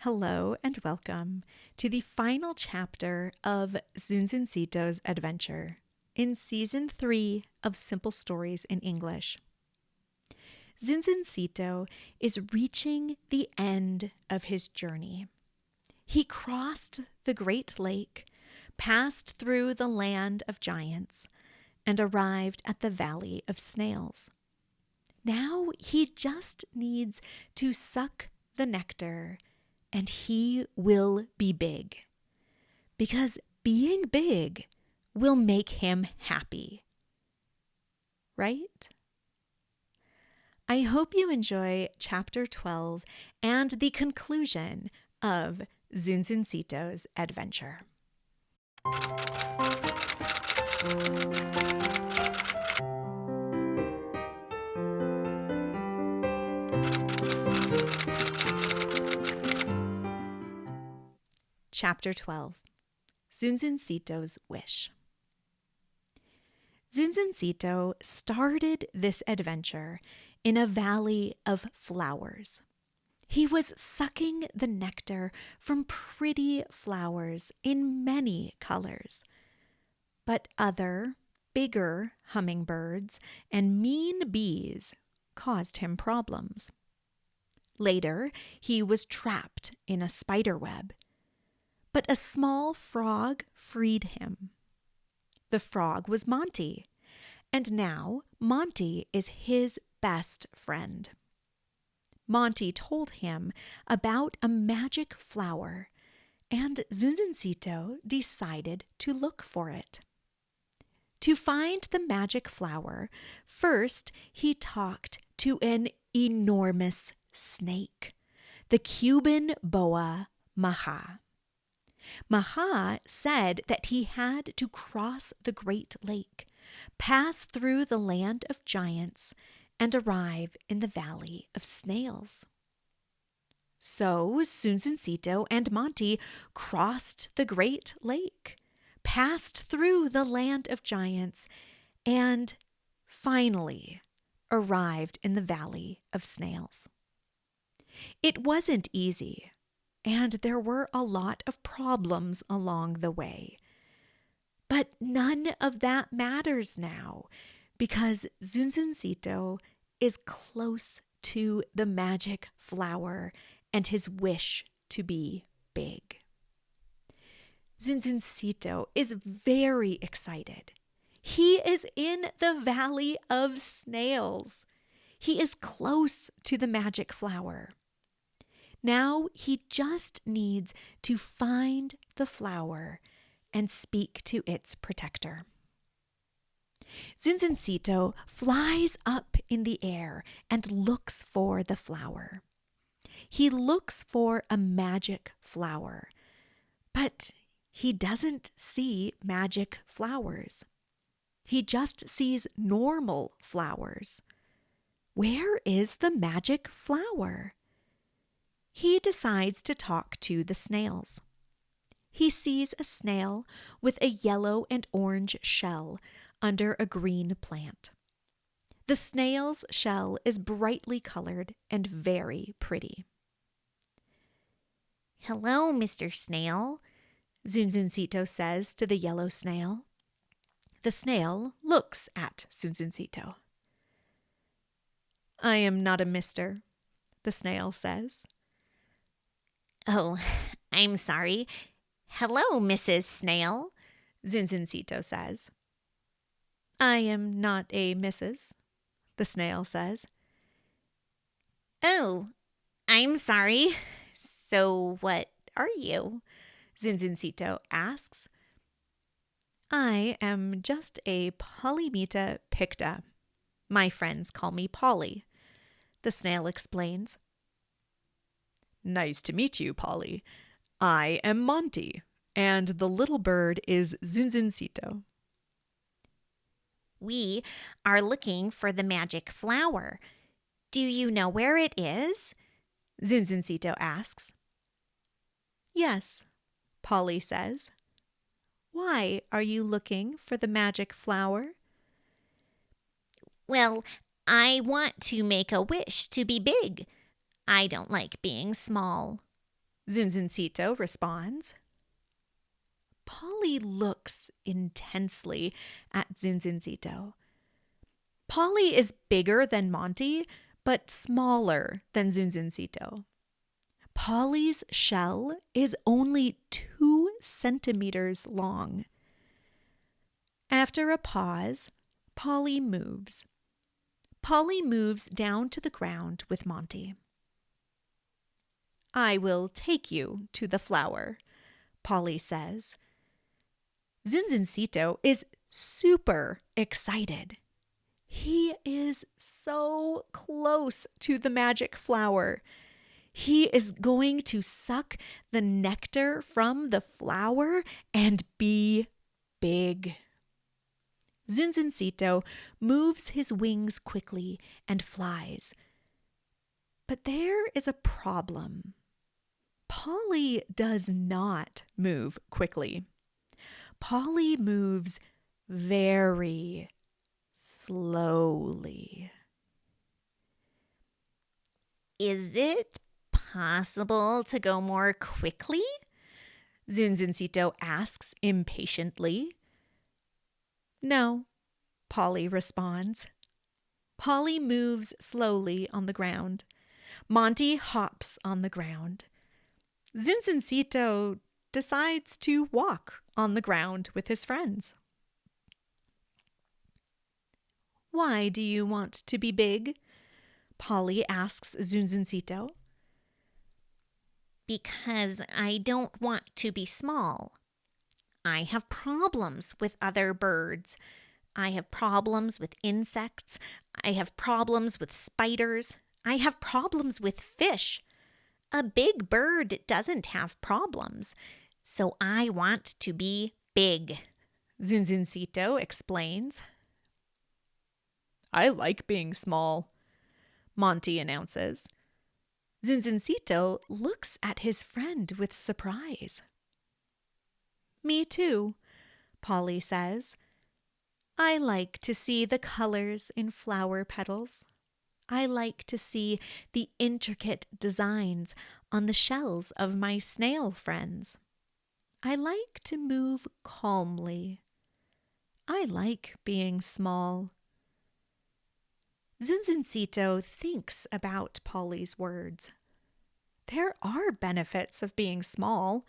Hello and welcome to the final chapter of Zunzuncito's adventure in Season 3 of Simple Stories in English. Zunzuncito is reaching the end of his journey. He crossed the Great Lake, passed through the land of giants, and arrived at the Valley of Snails. Now he just needs to suck the nectar and he will be big. Because being big will make him happy. Right? I hope you enjoy Chapter 12 and the conclusion of Zunzuncito's adventure. Chapter 12. Zunzuncito's Wish. Zunzuncito started this adventure in a valley of flowers. He was sucking the nectar from pretty flowers in many colors. But other, bigger hummingbirds and mean bees caused him problems. Later, he was trapped in a spider web. But a small frog freed him. The frog was Monty, and now Monty is his best friend. Monty told him about a magic flower, and Zunzuncito decided to look for it. To find the magic flower, first he talked to an enormous snake, the Cuban boa maha. Maha said that he had to cross the Great Lake, pass through the land of giants, and arrive in the Valley of Snails. So Zunzuncito and Monty crossed the Great Lake, passed through the land of giants, and finally arrived in the Valley of Snails. It wasn't easy. And there were a lot of problems along the way. But none of that matters now, because Zunzuncito is close to the magic flower and his wish to be big. Zunzuncito is very excited. He is in the Valley of Snails. He is close to the magic flower. Now he just needs to find the flower and speak to its protector. Zunzuncito flies up in the air and looks for the flower. He looks for a magic flower, but he doesn't see magic flowers. He just sees normal flowers. Where is the magic flower? He decides to talk to the snails. He sees a snail with a yellow and orange shell under a green plant. The snail's shell is brightly colored and very pretty. "Hello, Mr. Snail," Zunzuncito says to the yellow snail. The snail looks at Zunzuncito. "I am not a mister," the snail says. "Oh, I'm sorry. Hello, Mrs. Snail," Zunzuncito says. "I am not a Mrs., the snail says. "Oh, I'm sorry. So what are you?" Zunzuncito asks. "I am just a Polymita picta. My friends call me Polly," the snail explains. "Nice to meet you, Polly. I am Monty, and the little bird is Zunzuncito." "We are looking for the magic flower. Do you know where it is?" Zunzuncito asks. "Yes," Polly says. "Why are you looking for the magic flower?" "Well, I want to make a wish to be big. I don't like being small." Zunzuncito responds. Polly looks intensely at Zunzuncito. Polly is bigger than Monty, but smaller than Zunzuncito. Polly's shell is only 2 centimeters long. After a pause, Polly moves. Polly moves down to the ground with Monty. I will take you to the flower, Polly says. Zunzuncito is super excited. He is so close to the magic flower. He is going to suck the nectar from the flower and be big. Zunzuncito moves his wings quickly and flies. But there is a problem. Polly does not move quickly. Polly moves very slowly. Is it possible to go more quickly? Zunzuncito asks impatiently. No, Polly responds. Polly moves slowly on the ground. Monty hops on the ground. Zunzuncito decides to walk on the ground with his friends. Why do you want to be big? Polly asks Zunzuncito. Because I don't want to be small. I have problems with other birds. I have problems with insects. I have problems with spiders. I have problems with fish. A big bird doesn't have problems, so I want to be big, Zunzuncito explains. I like being small, Monty announces. Zunzuncito looks at his friend with surprise. Me too, Polly says. I like to see the colors in flower petals. I like to see the intricate designs on the shells of my snail friends. I like to move calmly. I like being small. Zunzuncito thinks about Polly's words. There are benefits of being small.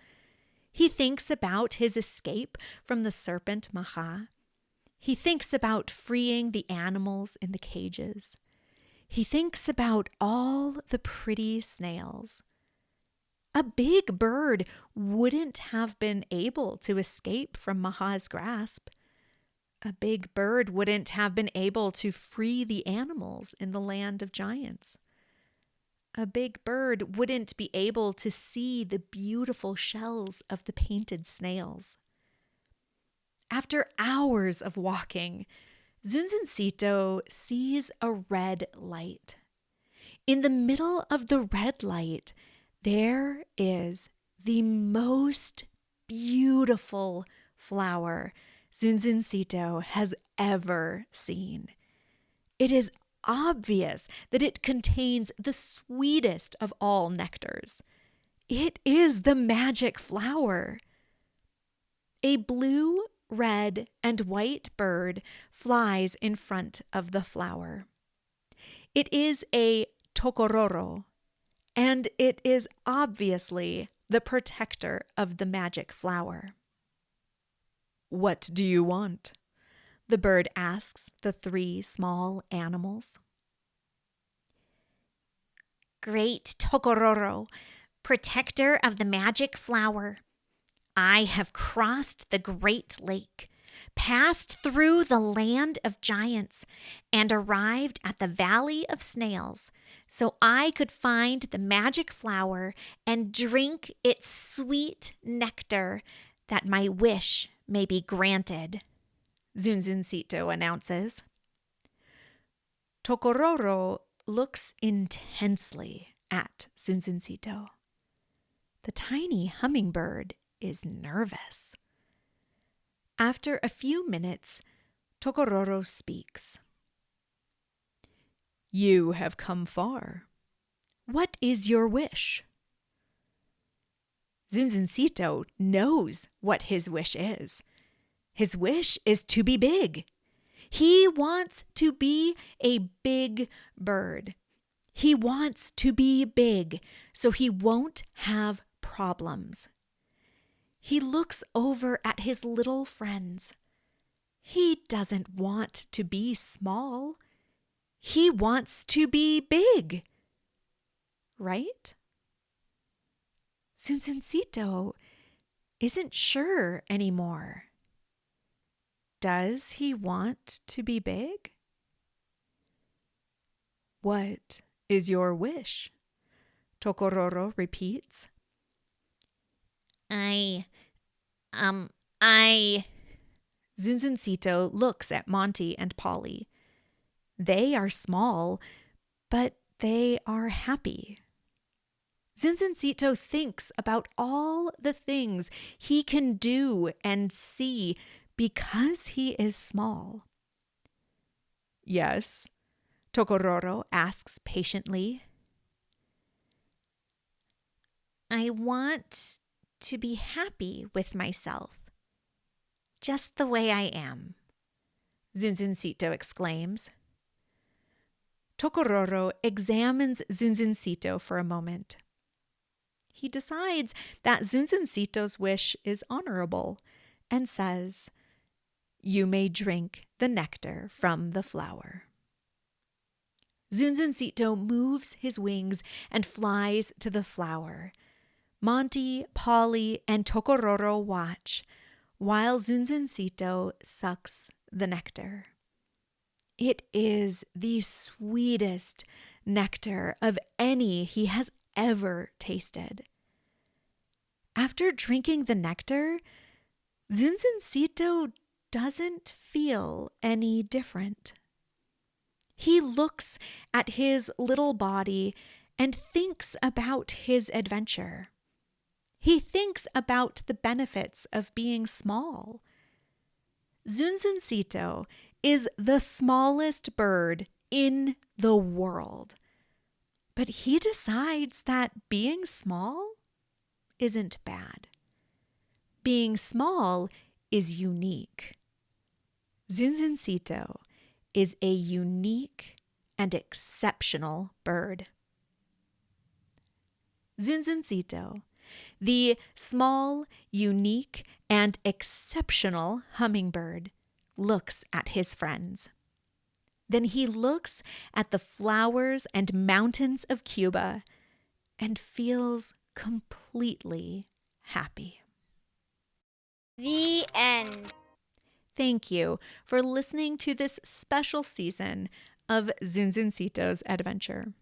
He thinks about his escape from the serpent Maha. He thinks about freeing the animals in the cages. He thinks about all the pretty snails. A big bird wouldn't have been able to escape from Maha's grasp. A big bird wouldn't have been able to free the animals in the land of giants. A big bird wouldn't be able to see the beautiful shells of the painted snails. After hours of walking, Zunzuncito sees a red light. In the middle of the red light, there is the most beautiful flower Zunzuncito has ever seen. It is obvious that it contains the sweetest of all nectars. It is the magic flower. A blue, red, and white bird flies in front of the flower. It is a tokororo, and it is obviously the protector of the magic flower. What do you want? The bird asks the 3 small animals. Great Tokororo, protector of the magic flower. I have crossed the great lake, passed through the land of giants, and arrived at the valley of snails, so I could find the magic flower and drink its sweet nectar, that my wish may be granted, Zunzuncito announces. Tokororo looks intensely at Zunzuncito. The tiny hummingbird is nervous. After a few minutes, Tokororo speaks. You have come far. What is your wish? Zunzuncito knows what his wish is. His wish is to be big. He wants to be a big bird. He wants to be big so he won't have problems. He looks over at his little friends. He doesn't want to be small. He wants to be big. Right? Zunzuncito isn't sure anymore. Does he want to be big? What is your wish? Tokororo repeats. Zunzuncito looks at Monty and Polly. They are small, but they are happy. Zunzuncito thinks about all the things he can do and see because he is small. Yes, Tokororo asks patiently. I want to be happy with myself, just the way I am, Zunzuncito exclaims. Tokororo examines Zunzuncito for a moment. He decides that Zunzuncito's wish is honorable and says, "You may drink the nectar from the flower." Zunzuncito moves his wings and flies to the flower. Monty, Polly, and Tokororo watch while Zunzuncito sucks the nectar. It is the sweetest nectar of any he has ever tasted. After drinking the nectar, Zunzuncito doesn't feel any different. He looks at his little body and thinks about his adventure. He thinks about the benefits of being small. Zunzuncito is the smallest bird in the world. But he decides that being small isn't bad. Being small is unique. Zunzuncito is a unique and exceptional bird. Zunzuncito, the small, unique, and exceptional hummingbird, looks at his friends. Then he looks at the flowers and mountains of Cuba and feels completely happy. The end. Thank you for listening to this special season of Zunzuncito's adventure.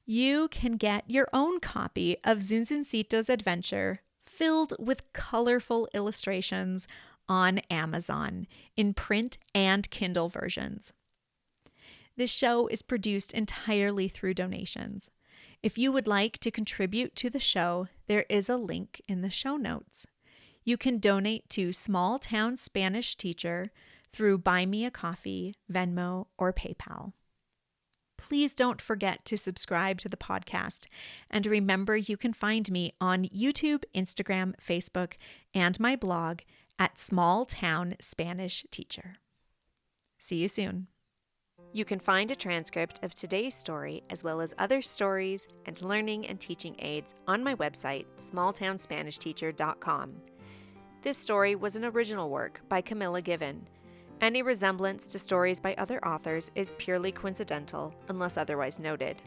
You can get your own copy of Zunzuncito's adventure filled with colorful illustrations on Amazon in print and Kindle versions. This show is produced entirely through donations. If you would like to contribute to the show, there is a link in the show notes. You can donate to Small Town Spanish Teacher through Buy Me a Coffee, Venmo, or PayPal. Please don't forget to subscribe to the podcast. And remember, you can find me on YouTube, Instagram, Facebook, and my blog at Small Town Spanish Teacher. See you soon. You can find a transcript of today's story, as well as other stories and learning and teaching aids on my website, smalltownspanishteacher.com. This story was an original work by Camilla Given. Any resemblance to stories by other authors is purely coincidental, unless otherwise noted.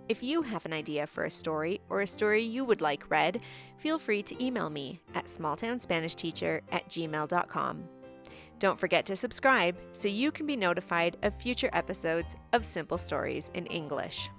If you have an idea for a story or a story you would like read, feel free to email me at smalltownspanishteacher@gmail.com. Don't forget to subscribe so you can be notified of future episodes of Simple Stories in English.